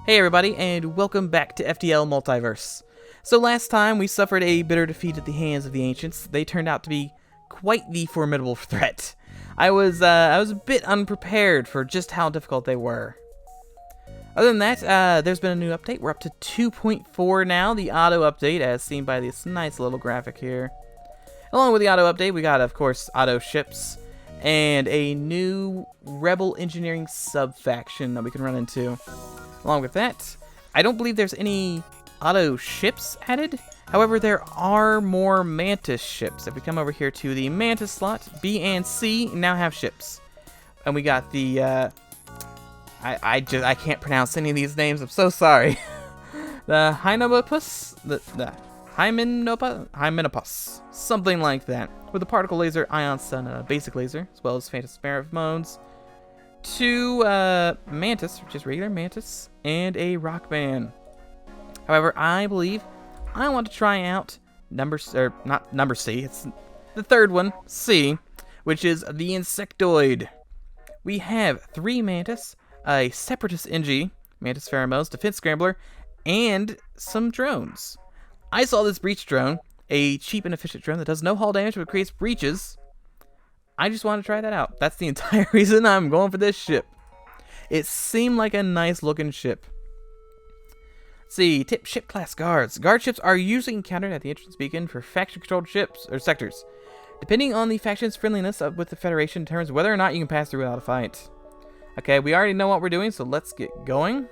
Hey everybody, and welcome back to FTL Multiverse. So last time we suffered a bitter defeat at the hands of the Ancients. They turned out to be quite the formidable threat. I was a bit unprepared for just how difficult they were. Other than that, there's been a new update. We're up to 2.4 now, the auto update, as seen by this nice little graphic here. Along with the auto update, we got, of course, auto ships, and a new rebel engineering sub-faction that we can run into. Along with that, I don't believe there's any auto ships added. However, there are more Mantis ships. If we come over here to the Mantis slot, B and C now have ships. And we got the, I can't pronounce any of these names, I'm so sorry. The Hymenopus, the Hymenopus, something like that. With a particle laser, ion stun, and a basic laser, as well as phantasmaromones. Two Mantis, which is regular Mantis, and a Rockman. However, I believe I want to try out not number C, it's the third one, C, which is the Insectoid. We have 3 Mantis, a Separatist NG, Mantis Pheromones, Defense Scrambler, and some drones. I saw this breach drone, a cheap and efficient drone that does no hull damage but creates breaches. I just want to try that out. That's the entire reason I'm going for this ship. It seemed like a nice looking ship. Let's see, tip ship class guards. Guard ships are usually encountered at the entrance beacon for faction controlled ships or sectors. Depending on the faction's friendliness with the Federation determines whether or not you can pass through without a fight. Okay, we already know what we're doing, so let's get going.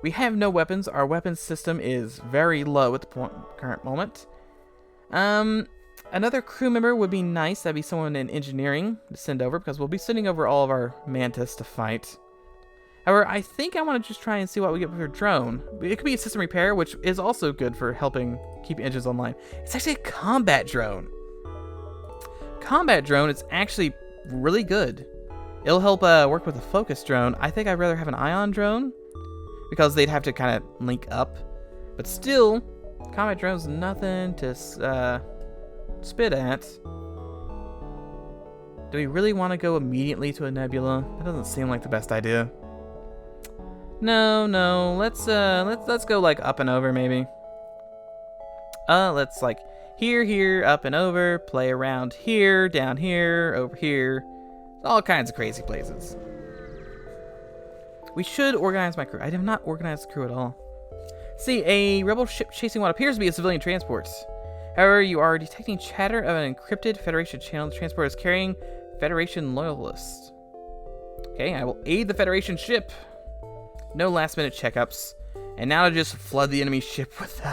We have no weapons. Our weapons system is very low at the current moment. Another crew member would be nice. That'd be someone in engineering to send over, because we'll be sending over all of our Mantis to fight. However, I think I want to just try and see what we get with our drone. It could be a system repair, which is also good for helping keep engines online. It's actually a combat drone. Combat drone is actually really good. It'll help work with a focus drone. I think I'd rather have an ion drone, because they'd have to kind of link up. But still, combat drone's nothing to spit at. Do we really want to go immediately to a nebula? That doesn't seem like the best idea. No, let's go like up and over maybe. Let's like here, up and over, play around here, down here, over here. All kinds of crazy places. We should organize my crew. I have not organized the crew at all. See, a rebel ship chasing what appears to be a civilian transport. However, you are detecting chatter of an encrypted Federation channel. The transport is carrying Federation loyalists. Okay, I will aid the Federation ship. No last-minute checkups. And now to just flood the enemy ship with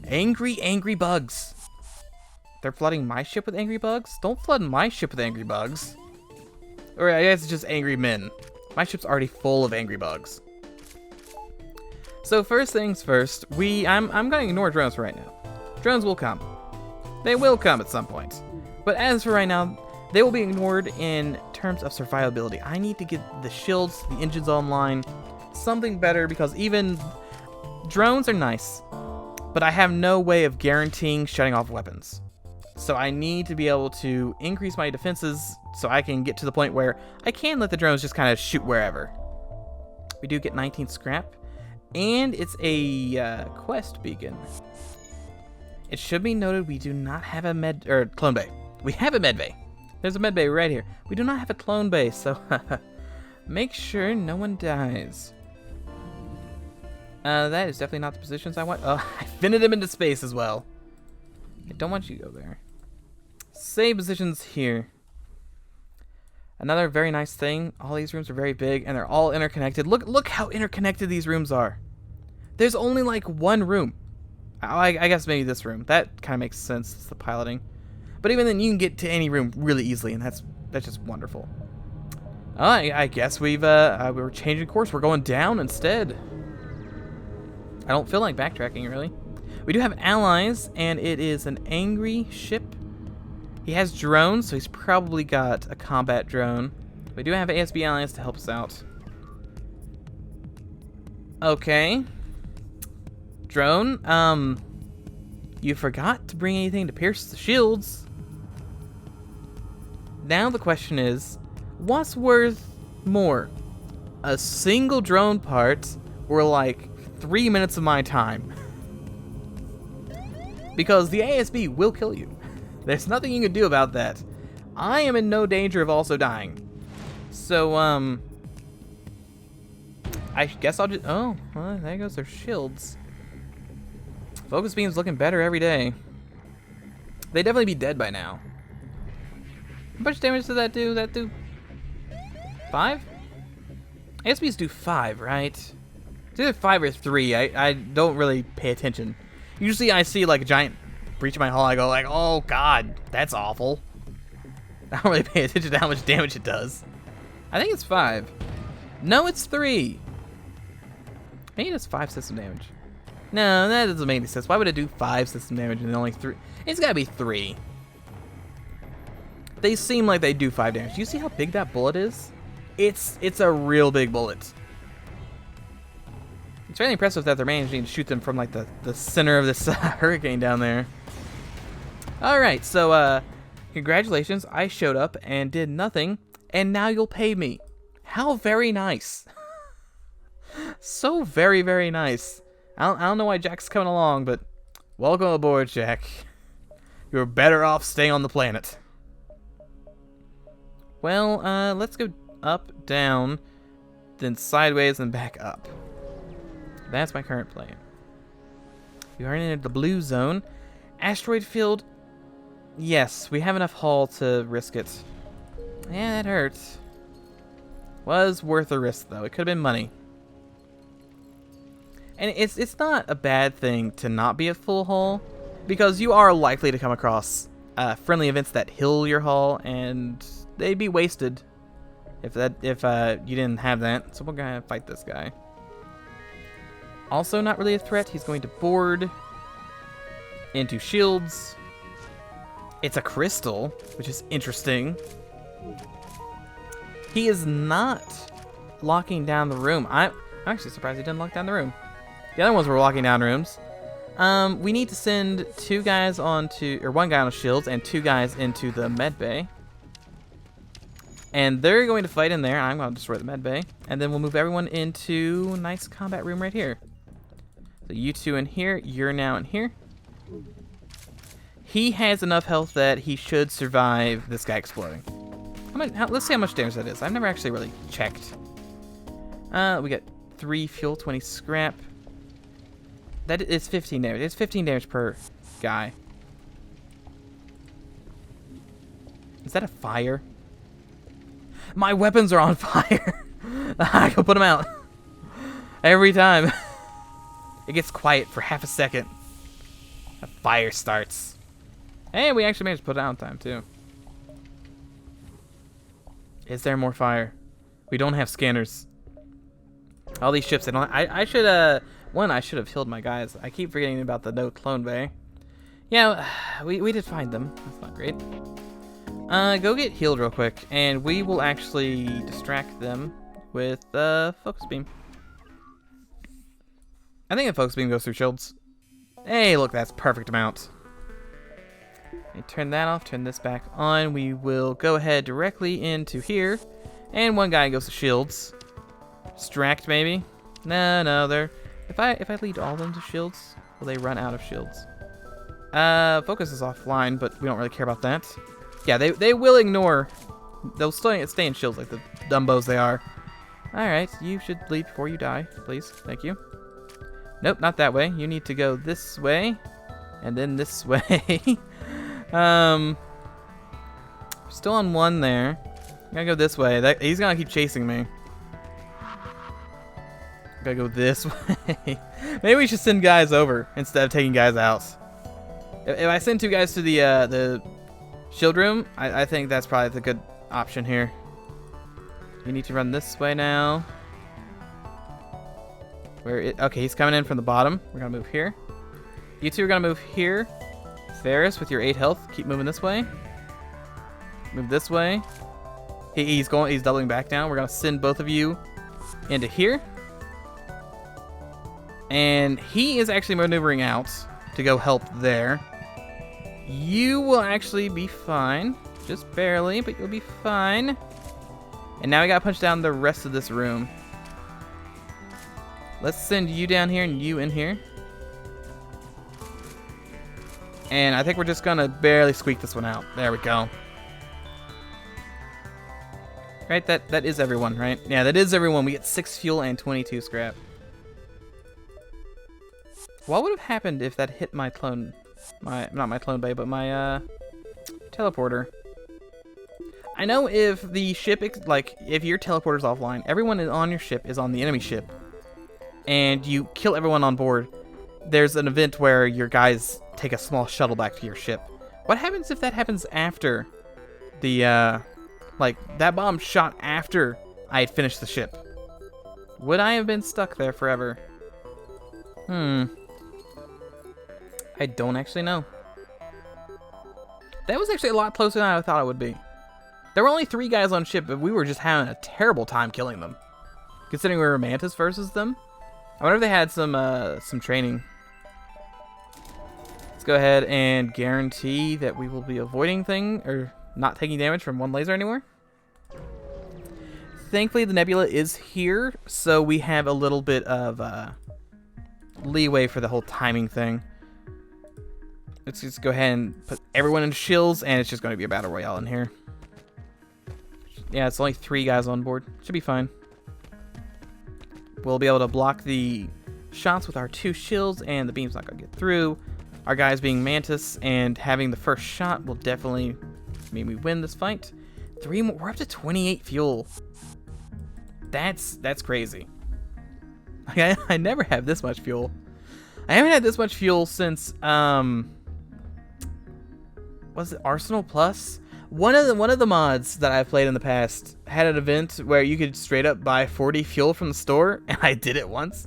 angry bugs. They're flooding my ship with angry bugs? Don't flood my ship with angry bugs. Or I guess it's just angry men. My ship's already full of angry bugs. So first things first, I'm going to ignore drones for right now. Drones will come. They will come at some point. But as for right now, they will be ignored in terms of survivability. I need to get the shields, the engines online, something better, because even drones are nice, but I have no way of guaranteeing shutting off weapons. So I need to be able to increase my defenses so I can get to the point where I can let the drones just kind of shoot wherever. We do get 19 scrap, and it's a quest beacon. It should be noted we do not have a clone bay. We have a med bay. There's a med bay right here. We do not have a clone bay, so make sure no one dies. That is definitely not the positions I want. Oh, I vented him into space as well. I don't want you to go there. Save positions here. Another very nice thing, all these rooms are very big and they're all interconnected. Look how interconnected these rooms are. There's only like one room. I guess maybe this room. That kind of makes sense. It's the piloting. But even then, you can get to any room really easily, and that's just wonderful. I guess we're changing course. We're going down instead. I don't feel like backtracking, really. We do have allies, and it is an angry ship. He has drones, so he's probably got a combat drone. We do have ASB allies to help us out. Okay. Drone, you forgot to bring anything to pierce the shields. Now the question is, what's worth more? A single drone part or like 3 minutes of my time. Because the ASB will kill you. There's nothing you can do about that. I am in no danger of also dying. So, I guess I'll just... Oh, well, there goes their shields. Focus beam's looking better every day. They'd definitely be dead by now. How much damage does that do? That do 5? ASBs do 5, right? It's either 5 or 3. I don't really pay attention. Usually I see like a giant breach in my hull, I go like, oh god, that's awful. I don't really pay attention to how much damage it does. I think it's 5. No, it's 3. Maybe it's 5 system damage. No, that doesn't make any sense. Why would it do 5 system damage and only 3? It's gotta be 3. They seem like they do 5 damage. You see how big that bullet is? It's a real big bullet. It's really impressive that they're managing to shoot them from like the center of this hurricane down there. Alright, so congratulations. I showed up and did nothing, and now you'll pay me. How very nice. So very, very nice. I don't know why Jack's coming along, but welcome aboard, Jack. You're better off staying on the planet. Well, let's go up, down, then sideways, and back up. That's my current plan. We are in the blue zone. Asteroid field. Yes, we have enough hull to risk it. Yeah, that hurts. Was worth the risk, though. It could have been money. And it's not a bad thing to not be at full hull, because you are likely to come across friendly events that heal your hull, and they'd be wasted if you didn't have that. So we're gonna fight this guy. Also not really a threat. He's going to board into shields. It's a crystal, which is interesting. He is not locking down the room. I'm actually surprised he didn't lock down the room. The other ones were locking down rooms. We need to send 2 guys onto, or 1 guy on shields and 2 guys into the med bay. And they're going to fight in there. I'm going to destroy the med bay. And then we'll move everyone into a nice combat room right here. So you 2 in here. You're now in here. He has enough health that he should survive this guy exploding. Let's see how much damage that is. I've never actually really checked. We got 3 fuel, 20 scrap. That is 15 damage. It's 15 damage per guy. Is that a fire? My weapons are on fire. I can put them out. Every time. It gets quiet for half a second. A fire starts. Hey, we actually managed to put it out in time, too. Is there more fire? We don't have scanners. All these ships, I should have healed my guys. I keep forgetting about the no clone bay. Yeah, we did find them. That's not great. Go get healed real quick, and we will actually distract them with the focus beam. I think the focus beam goes through shields. Hey, look, that's perfect amount. And turn that off, turn this back on. We will go ahead directly into here, and 1 guy goes to shields. Distract, maybe? No, they're... If I lead all of them to shields, will they run out of shields? Focus is offline, but we don't really care about that. Yeah, they will ignore. They'll stay in shields like the dumbos they are. Alright, you should lead before you die, please. Thank you. Nope, not that way. You need to go this way, and then this way. Still on 1 there. I'm gonna go this way. He's gonna keep chasing me. Gotta go this way. Maybe we should send guys over instead of taking guys out. If I send 2 guys to the shield room, I think that's probably the good option here. You need to run this way now. Okay, he's coming in from the bottom. We're gonna move here. You 2 are gonna move here. Ferris, with your 8 health, keep moving this way. Move this way. He's doubling back down. We're gonna send both of you into here. And he is actually maneuvering out to go help there. You will actually be fine. Just barely, but you'll be fine. And now we gotta punch down the rest of this room. Let's send you down here and you in here. And I think we're just gonna barely squeak this one out. There we go. Right, that is everyone, right? Yeah, that is everyone. We get 6 fuel and 22 scrap. What would have happened if that hit my clone... not my clone bay, but my, teleporter? I know if the ship, if your teleporter's offline, everyone on your ship is on the enemy ship. And you kill everyone on board. There's an event where your guys take a small shuttle back to your ship. What happens if that happens after the, that bomb shot after I had finished the ship? Would I have been stuck there forever? I don't actually know. That was actually a lot closer than I thought it would be. There were only 3 guys on ship, but we were just having a terrible time killing them. Considering we were Mantis versus them. I wonder if they had some training. Let's go ahead and guarantee that we will be avoiding or not taking damage from one laser anymore. Thankfully, the nebula is here, so we have a little bit of leeway for the whole timing thing. Let's just go ahead and put everyone in shills, and it's just going to be a battle royale in here. Yeah, it's only 3 guys on board. Should be fine. We'll be able to block the shots with our 2 shields, and the beam's not going to get through. Our guys being Mantis and having the first shot will definitely mean we win this fight. 3 more. We're up to 28 fuel. That's crazy. I never have this much fuel. I haven't had this much fuel since was it Arsenal Plus? One of the mods that I've played in the past had an event where you could straight up buy 40 fuel from the store, and I did it once.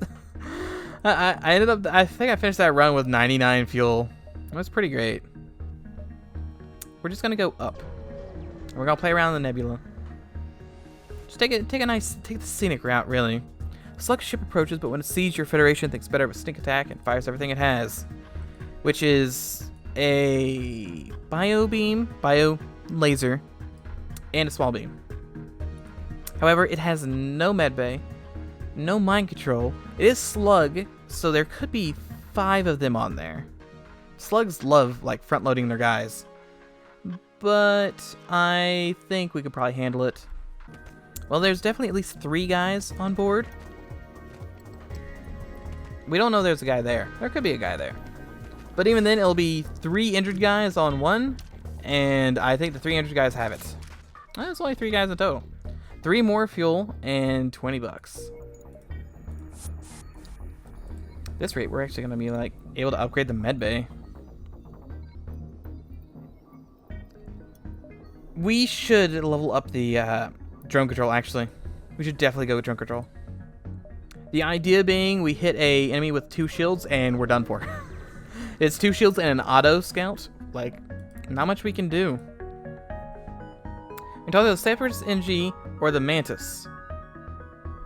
I ended up, I think I finished that run with 99 fuel. It was pretty great. We're just gonna go up. We're gonna play around the nebula. Just take the scenic route, really. Select ship approaches, but when it sees your Federation, thinks better of a sneak attack and fires everything it has, which is a bio laser, and a small beam. However, it has no medbay, no mind control. It is slug, so there could be 5 of them on there. Slugs love front loading their guys, but I think we could probably handle it. Well, there's definitely at least 3 guys on board. We don't know there's a guy there. There could be a guy there. But even then, it'll be 3 injured guys on one, and I think the 3 injured guys have it. That's only 3 guys in total. 3 more fuel and 20 bucks. At this rate, we're actually going to be able to upgrade the medbay. We should level up the drone control, actually. We should definitely go with drone control. The idea being we hit a enemy with 2 shields and we're done for. It's 2 shields and an auto scout. Not much we can do. We can talk to the Cypress NG or the Mantis.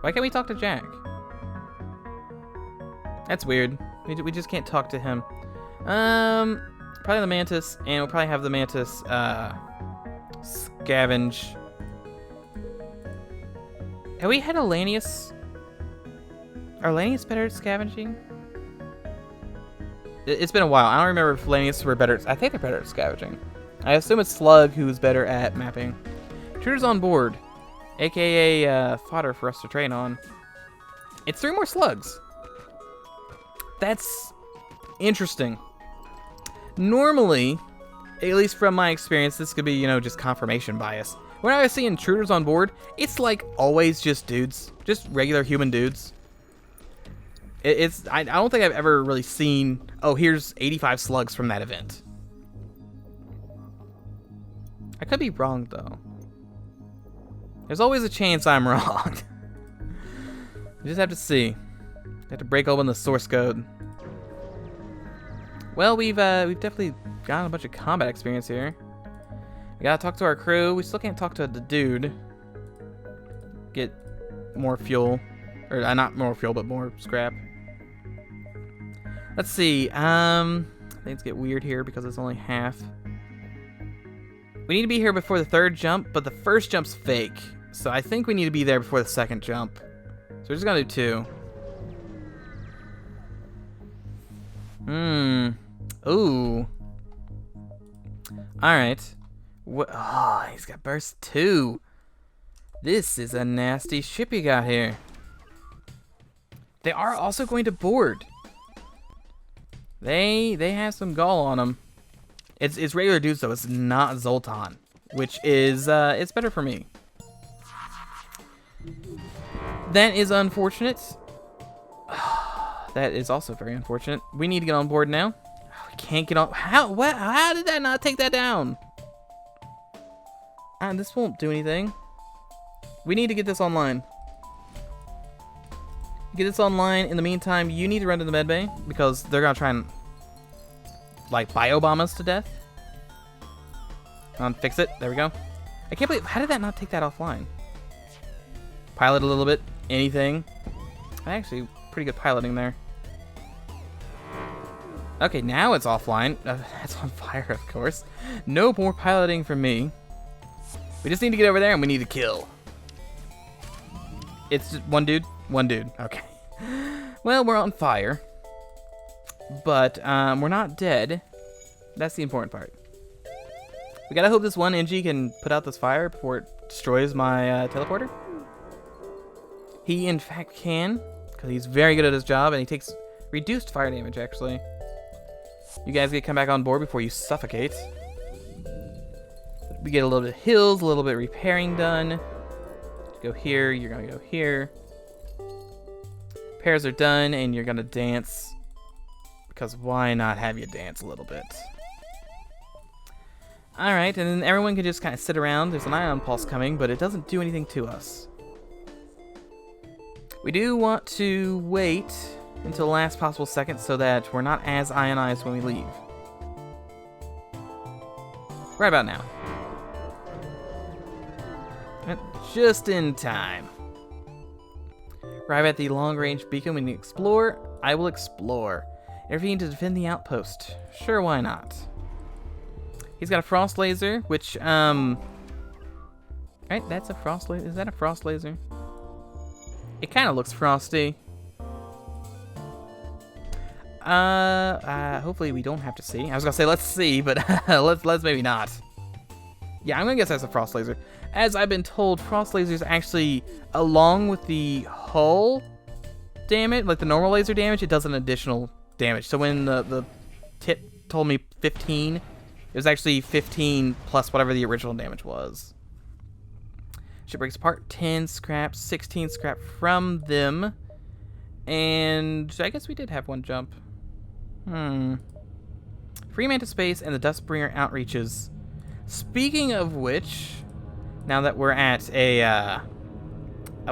Why can't we talk to Jack? That's weird. We just can't talk to him. Probably the Mantis, and we'll probably have the Mantis scavenge. Have we had a Lanius? Are Lanius better at scavenging? It's been a while. I don't remember if Lanius were better. I think they're better at scavenging. I assume it's Slug who's better at mapping. Intruders on board, aka fodder for us to train on. It's 3 more slugs. That's interesting. Normally, at least from my experience, this could be, just confirmation bias. When I see intruders on board, it's always just dudes, just regular human dudes. I don't think I've ever really seen, oh, here's 85 slugs from that event. I could be wrong, though. There's always a chance I'm wrong. You just have to see. You have to break open the source code. Well, we've definitely gotten a bunch of combat experience here. We gotta talk to our crew. We still can't talk to the dude. Get more fuel. Or not more fuel, but more scrap. Let's see. Things get weird here because it's only half. We need to be here before the 3rd jump, but the first jump's fake. So I think we need to be there before the 2nd jump. So we're just gonna do 2. Ooh. Alright. Oh, he's got burst 2. This is a nasty ship you got here. They are also going to board. They have some gall on them. It's regular dudes though. It's not Zoltan, which is it's better for me. That is unfortunate. That is also very unfortunate. We need to get on board now. We can't get on. How did that not take that down? This won't do anything. We need to get this online. Get this online. In the meantime, you need to run to the medbay because they're gonna try and like biobomb us to death. Fix it. There we go. I can't believe. How did that not take that offline? Pilot a little bit. Anything. Actually, pretty good piloting there. Okay, now it's offline. That's on fire, of course. No more piloting from me. We just need to get over there and we need to kill. It's just one dude? One dude. Okay. Well, we're on fire. But we're not dead. That's the important part. We gotta hope this one NG can put out this fire before it destroys my teleporter. He, in fact, can. Because he's very good at his job and he takes reduced fire damage, actually. You guys get to come back on board before you suffocate. We get a little bit of hills, a little bit of repairing done. Go here, you're gonna go here. Repairs are done, and you're gonna dance. Because why not have you dance a little bit? Alright, and then everyone can just kind of sit around. There's an ion pulse coming, but it doesn't do anything to us. We do want to wait until the last possible second so that we're not as ionized when we leave. Right about now. Just in time. Arrive at the long-range beacon when you explore. I will explore. Intervene to defend the outpost. Sure, why not? He's got a frost laser, which, right, that's a frost laser. Is that a frost laser? It kind of looks frosty. Hopefully we don't have to see. I was gonna say let's see, but let's maybe not. Yeah, I'm gonna guess that's a frost laser. As I've been told, frost lasers actually, along with the hull damage, like the normal laser damage, it does an additional damage. So when the tip told me 15, it was actually 15 plus whatever the original damage was. Ship breaks apart, 10 scrap, 16 scrap from them. And I guess we did have one jump. Free Manta Space and the Dustbringer outreaches. Speaking of which, now that we're at a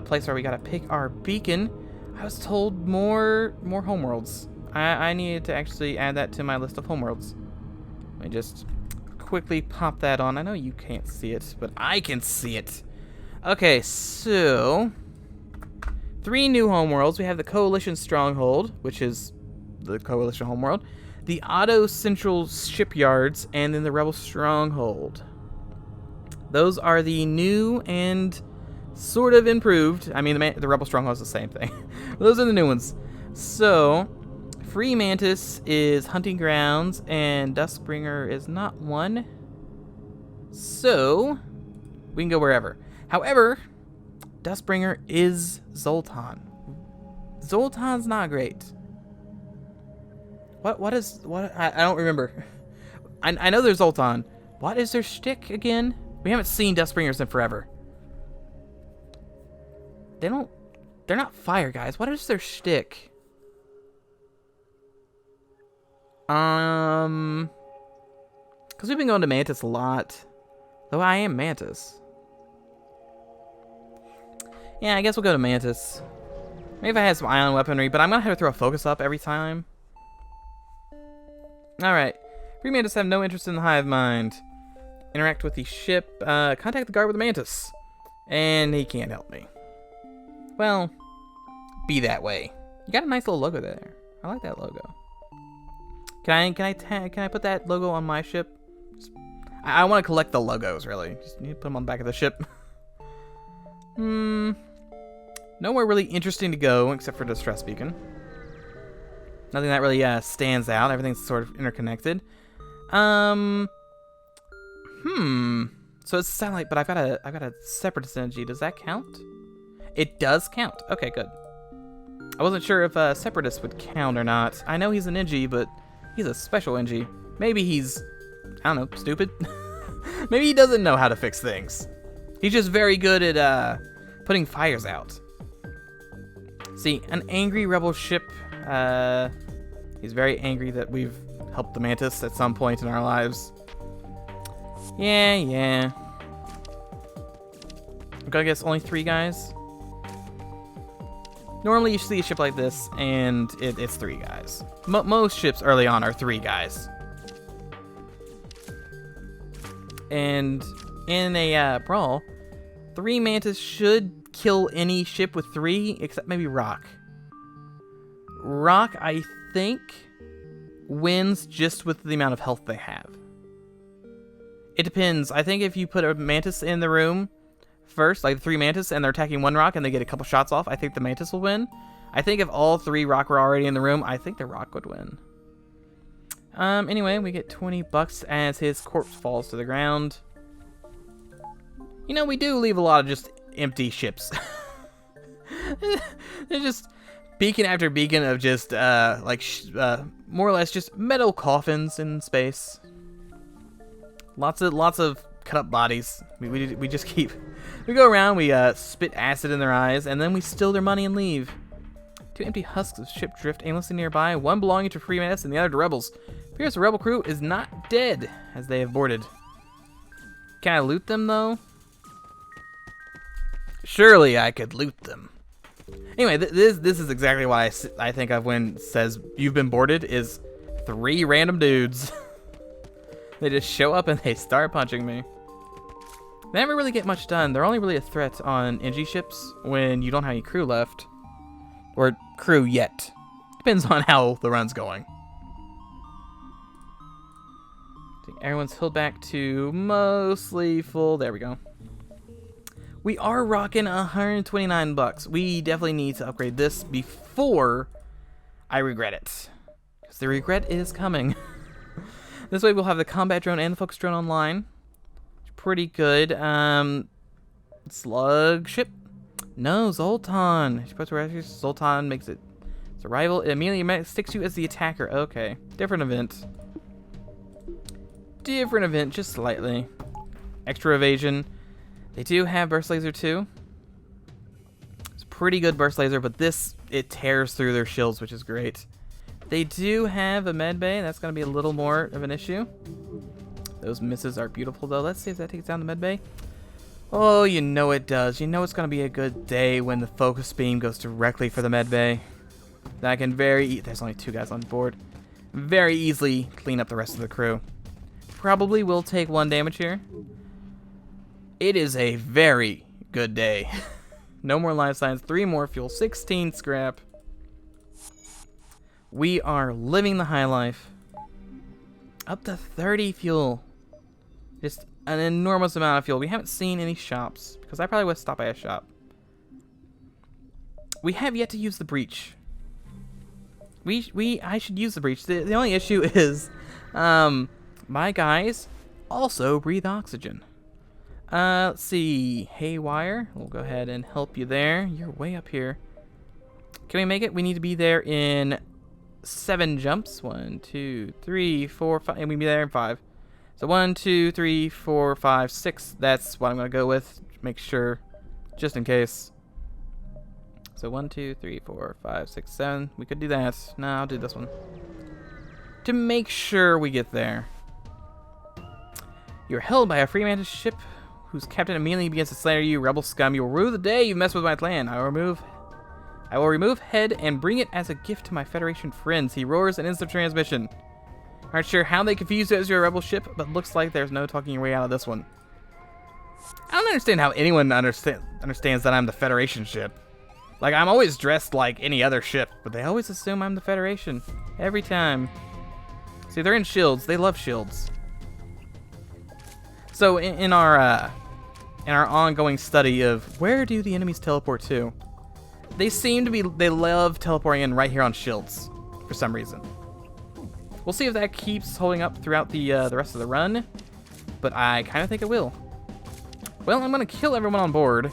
place where we gotta pick our beacon, I was told more homeworlds. I needed to actually add that to my list of homeworlds. Let me just quickly pop that on. I know you can't see it, but I can see it. Okay, so 3 new homeworlds. We have the Coalition Stronghold, which is the Coalition homeworld, the Auto Central Shipyards, and then the Rebel Stronghold. Those are the new and sort of improved. I mean, the Rebel Stronghold is the same thing. Those are the new ones. So, Free Mantis is hunting grounds, and Dustbringer is not one. So, we can go wherever. However, Dustbringer is Zoltan. Zoltan's not great. What I don't remember. I know there's Zoltan. What is their shtick again? We haven't seen Dustbringers in forever. They're not fire guys. What is their shtick? Because we've been going to Mantis a lot. Though I am Mantis. Yeah, I guess we'll go to Mantis. Maybe if I had some ion weaponry, but I'm gonna have to throw a focus up every time. Alright. Free Mantis have no interest in the hive mind. Interact with the ship. Contact the guard with the Mantis. And he can't help me. Well, be that way. You got a nice little logo there. I like that logo. Can I put that logo on my ship? I want to collect the logos, really. Just need to put them on the back of the ship. Nowhere really interesting to go except for Distress Beacon. Nothing that really stands out. Everything's sort of interconnected. So it's a satellite, but I've got a separatist energy. Does that count? It does count. Okay, good. I wasn't sure if separatist would count or not. I know he's an Engie, but he's a special Engie. Maybe he's, I don't know, stupid. Maybe he doesn't know how to fix things. He's just very good at putting fires out. See, an angry rebel ship. He's very angry that we've helped the Mantis at some point in our lives. Yeah. I'm gonna guess only 3 guys. Normally you see a ship like this, and it's 3 guys. Most ships early on are 3 guys. And in a brawl, 3 Mantis should kill any ship with 3, except maybe Rock. Rock, I think, wins just with the amount of health they have. It depends. I think if you put a Mantis in the room first, like 3 Mantis, and they're attacking 1 Rock and they get a couple shots off, I think the Mantis will win. I think if all 3 Rock were already in the room, I think the Rock would win. Anyway, we get $20 as his corpse falls to the ground. You know, we do leave a lot of just empty ships. They're just beacon after beacon of just, more or less just metal coffins in space. Lots of cut up bodies. We just keep, we go around, we spit acid in their eyes, and then we steal their money and leave. 2 empty husks of ship drift aimlessly nearby, 1 belonging to Free Mantis and the other to rebels. Appears the rebel crew is not dead, as they have boarded. Can I loot them, though? Surely I could loot them. Anyway, this is exactly why I think of when it says you've been boarded, is 3 random dudes. They just show up and they start punching me. They never really get much done. They're only really a threat on Engie ships when you don't have any crew left. Or crew yet. Depends on how the run's going. Everyone's healed back to mostly full. There we go. We are rocking $129. We definitely need to upgrade this before I regret it. Because the regret is coming. This way we'll have the combat drone and the focus drone online. Pretty good. Slug ship. No, Zoltan. She puts her rescue. Zoltan makes it. It's a rival. It immediately sticks you as the attacker. Okay. Different event. Different event, just slightly. Extra evasion. They do have burst laser too. It's a pretty good burst laser, but this, it tears through their shields, which is great. They do have a med bay. That's going to be a little more of an issue. Those misses are beautiful, though. Let's see if that takes down the med bay. Oh, you know it does. You know it's going to be a good day when the focus beam goes directly for the med bay. Then I can there's only 2 guys on board. Very easily clean up the rest of the crew. Probably will take 1 damage here. It is a very good day. No more life signs, 3 more fuel, 16 scrap. We are living the high life. Up to 30 fuel. Just an enormous amount of fuel. We haven't seen any shops, because I probably would stop by a shop. We have yet to use the breach. I should use the breach. The only issue is, my guys also breathe oxygen. Let's see. Haywire. We'll go ahead and help you there. You're way up here. Can we make it? We need to be there in 7 jumps. 1, 2, 3, 4, 5. And we'll be there in 5. So 1, 2, 3, 4, 5, 6. That's what I'm going to go with. Make sure. Just in case. So 1, 2, 3, 4, 5, 6, 7. We could do that. No, I'll do this one. To make sure we get there. You're held by a Free Mantis ship whose captain immediately begins to slander you, rebel scum. You will rue the day you mess with my plan. I will remove head and bring it as a gift to my Federation friends. He roars and ends the transmission. Aren't sure how they confused you as your rebel ship, but looks like there's no talking your way out of this one. I don't understand how anyone understands that I'm the Federation ship. Like, I'm always dressed like any other ship, but they always assume I'm the Federation. Every time. See, they're in shields. They love shields. So in our ongoing study of where do the enemies teleport to, they love teleporting in right here on shields. for some reason. We'll see if that keeps holding up throughout the rest of the run, but I kind of think it will. Well, I'm going to kill everyone on board.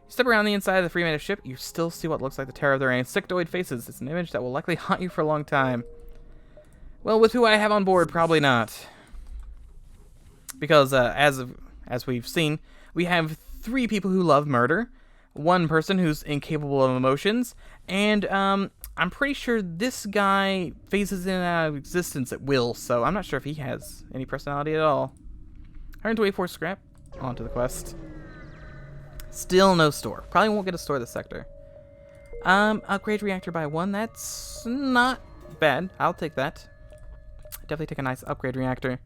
Step around the inside of the Fremantle ship, you still see what looks like the terror of their insectoid faces. It's an image that will likely haunt you for a long time. Well, with who I have on board, probably not. Because as we've seen, we have 3 people who love murder, 1 person who's incapable of emotions, and I'm pretty sure this guy phases in and out of existence at will, so I'm not sure if he has any personality at all. 124 scrap, onto the quest. Still no store. Probably won't get a store this sector. Upgrade reactor by 1, that's not bad. I'll take that. Definitely take a nice upgrade reactor.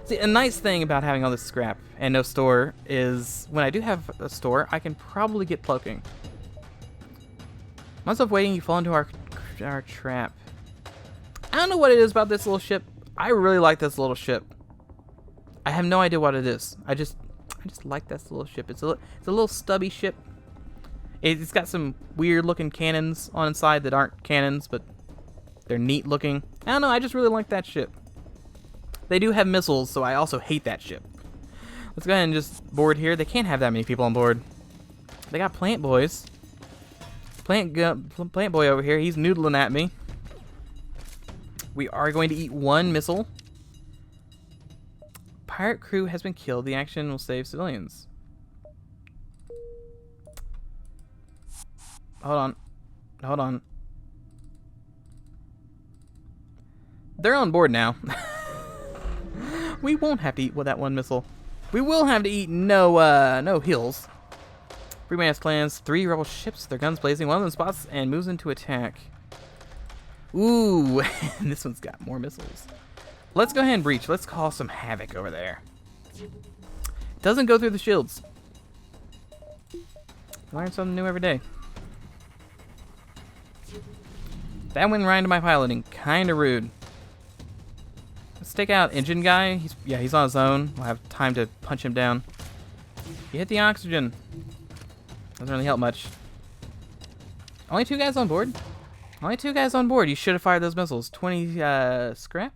See, a nice thing about having all this scrap and no store is when I do have a store, I can probably get cloaking. Months of waiting, you fall into our trap. I don't know what it is about this little ship. I really like this little ship. I have no idea what it is. I just like this little ship. It's a little stubby ship. It's got some weird looking cannons on inside that aren't cannons, but they're neat looking. I don't know, I just really like that ship. They do have missiles, so I also hate that ship. Let's go ahead and just board here. They can't have that many people on board. They got plant boys. Plant boy over here, he's noodling at me. We are going to eat 1 missile. Pirate crew has been killed. The action will save civilians. Hold on. Hold on. They're on board now. We won't have to eat with that 1 missile. We will have to eat no hills. Freeman's plans 3 rebel ships, their guns blazing. One of them spots and moves into attack. Ooh, this one's got more missiles. Let's go ahead and breach. Let's cause some havoc over there. Doesn't go through the shields. Learn something new every day. That went right into my piloting. Kinda rude. Let's take out engine guy. He's on his own. We'll have time to punch him down. You hit the oxygen. Doesn't really help much. Only 2 guys on board? Only 2 guys on board. You should have fired those missiles. 20 scrap.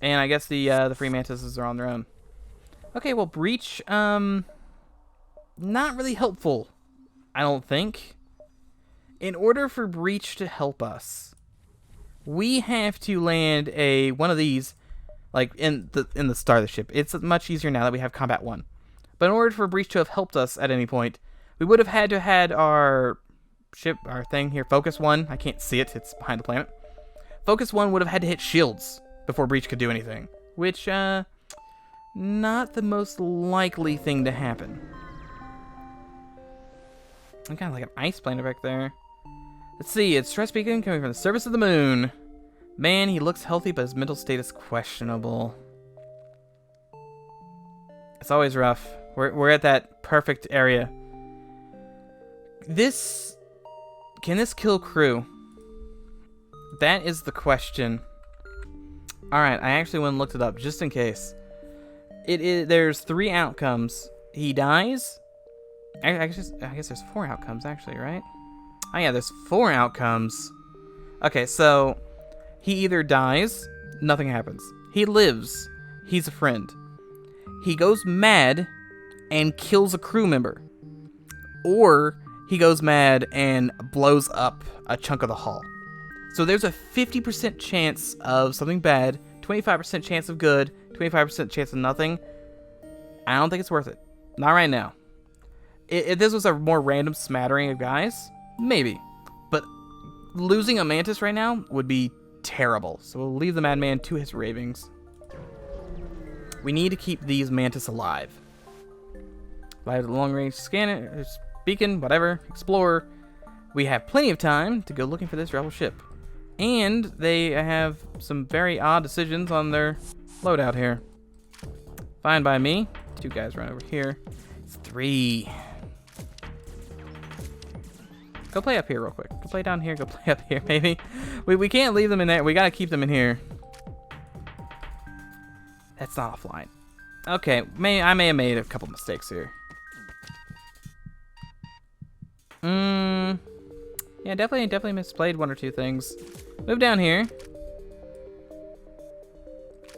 And I guess the free mantises are on their own. Okay, well, breach, not really helpful, I don't think. In order for breach to help us, we have to land one of these, like in the start of the ship. It's much easier now that we have combat 1. But in order for breach to have helped us at any point, we would have had to had our ship, our thing here, Focus 1. I can't see it. It's behind the planet. Focus 1 would have had to hit shields before breach could do anything, which not the most likely thing to happen. I'm kind of like an ice planet back there. Let's see, it's stress beacon coming from the surface of the moon. Man, he looks healthy, but his mental state is questionable. It's always rough. We're at that perfect area. Can this kill crew? That is the question. Alright, I actually went and looked it up just in case. There's 3 outcomes. He dies. I guess there's 4 outcomes actually, right? Oh yeah, there's 4 outcomes. Okay, so he either dies, nothing happens. He lives, he's a friend. He goes mad and kills a crew member. Or he goes mad and blows up a chunk of the hull. So there's a 50% chance of something bad, 25% chance of good, 25% chance of nothing. I don't think it's worth it. Not right now. If this was a more random smattering of guys, maybe. But losing a mantis right now would be terrible. So we'll leave the madman to his ravings. We need to keep these mantis alive. Live the long-range scanner, beacon, whatever, explorer. We have plenty of time to go looking for this rebel ship. And they have some very odd decisions on their loadout here. Fine by me. 2 guys run over here. It's 3. Go play up here real quick. Go play down here. Go play up here, maybe. We can't leave them in there. We gotta keep them in here. That's not offline. Okay, I may have made a couple mistakes here. Yeah, definitely misplayed one or two things. Move down here.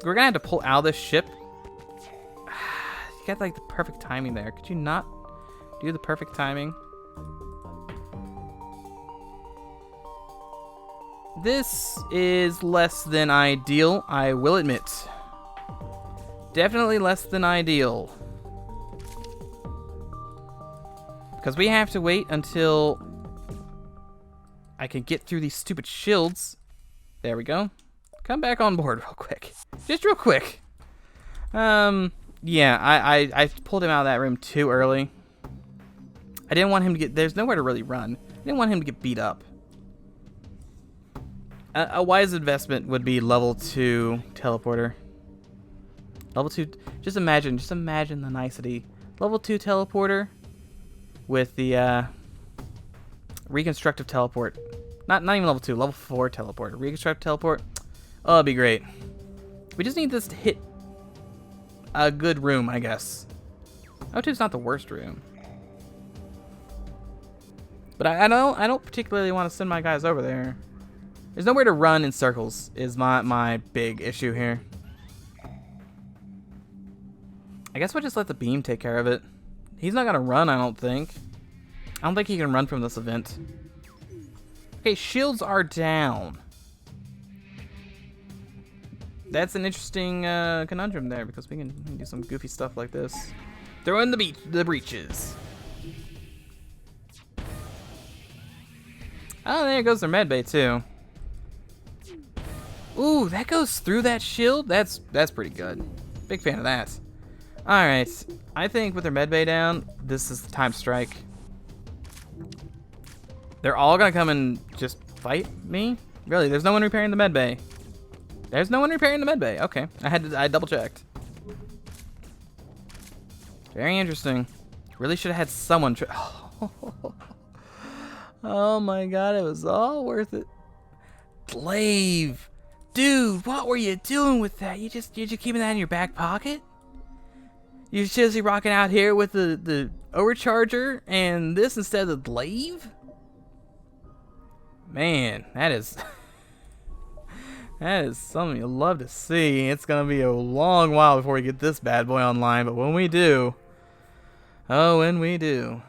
We're gonna have to pull out of this ship. You got like the perfect timing there. Could you not do the perfect timing? This is less than ideal, I will admit. Definitely less than ideal. Because we have to wait until I can get through these stupid shields. There we go. Come back on board real quick. Just real quick. Yeah, I pulled him out of that room too early. I didn't want him to get... There's nowhere to really run. I didn't want him to get beat up. A wise investment would be level 2 teleporter. Level 2... Just imagine the nicety. Level 2 teleporter with the reconstructive teleport. Not even level 2, level 4 teleport. Reconstructive teleport. Oh, it'd be great. We just need this to hit a good room, I guess. O2 is not the worst room. But I don't particularly want to send my guys over there. There's nowhere to run in circles is my big issue here. I guess we'll just let the beam take care of it. He's not going to run, I don't think. I don't think he can run from this event. Okay, shields are down. That's an interesting conundrum there because we can do some goofy stuff like this. Throw in the breaches. Oh, there goes their medbay too. Ooh, that goes through that shield? That's pretty good. Big fan of that. Alright, I think with their medbay down, this is the time to strike. They're all gonna come and just fight me? Really, there's no one repairing the medbay. There's no one repairing the medbay. Okay, I double checked. Very interesting. Really should have had someone oh my god, it was all worth it. Glaive. Dude, what were you doing with that? You just keeping that in your back pocket? You're seriously rocking out here with the overcharger and this instead of the glaive? Man, that is that is something you'll love to see. It's gonna be a long while before we get this bad boy online, but when we do, oh, when we do.